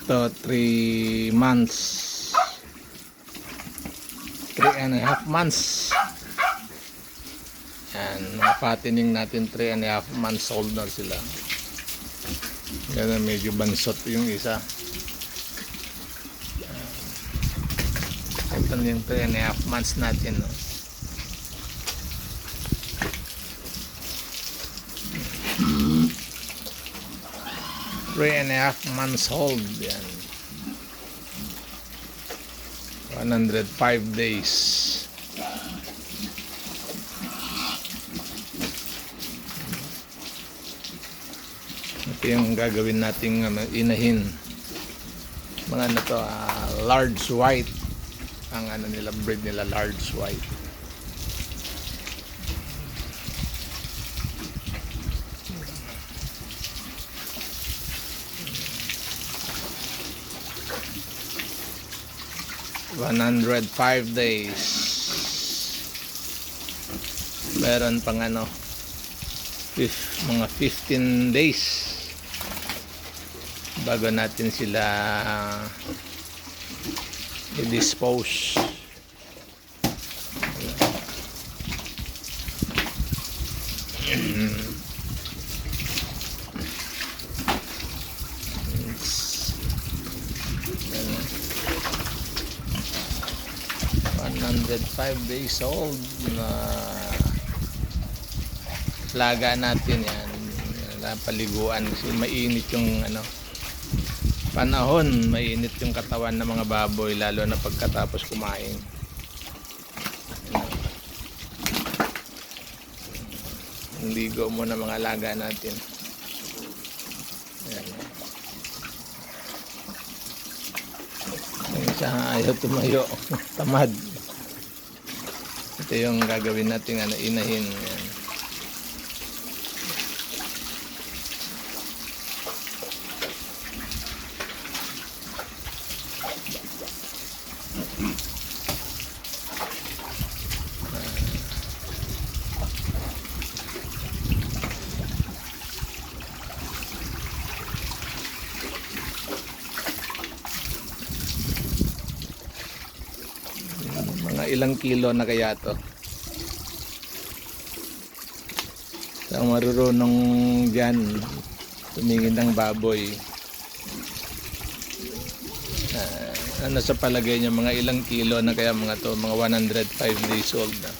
to 3 months, 3.5 months. Yan, mga fattening natin 3.5 months old na sila. Yan, medyo bansot yung isa. Ito na yung 3.5 months natin, no? Three and a half months old. Yan. 105 days. Ito yung gagawin nating inahin. Mga ano to, large white. Ang ano nila, breed nila, large white. $105 days. Meron pang ano, mga 15 days bago natin sila i-dispose. $105 days old na laga natin. Yan, napaliguan kasi mainit yung ano, panahon, mainit yung katawan ng mga baboy, lalo na pagkatapos kumain. Ligo muna mga laga natin. Yan. Yung isa ayaw tumayo, tamad. Ito yung gagawin natin inahin. Yan. Mga ilang kilo na kaya to. Sa marurunong dyan tumingin ng baboy, ano sa palagay niya, mga ilang kilo na kaya mga to, mga 105 days old na.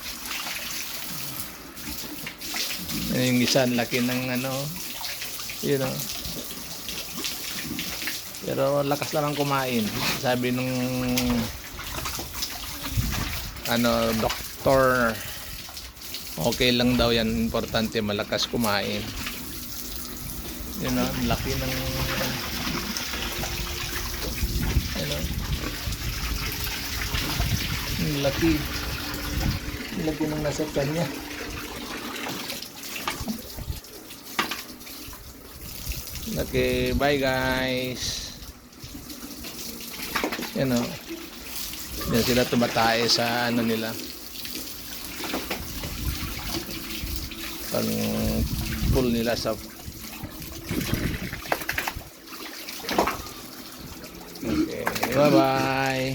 Yung isa laki ng ano, you know, pero lakas naman kumain. Sabi nung ano, doktor, okay lang daw yan, importante malakas kumain. You know, laki ng laki ng nasa kanya. Okay, bye guys. You know, yan sila tumatae sa ano nila, pang pull nila sa okay, bye bye.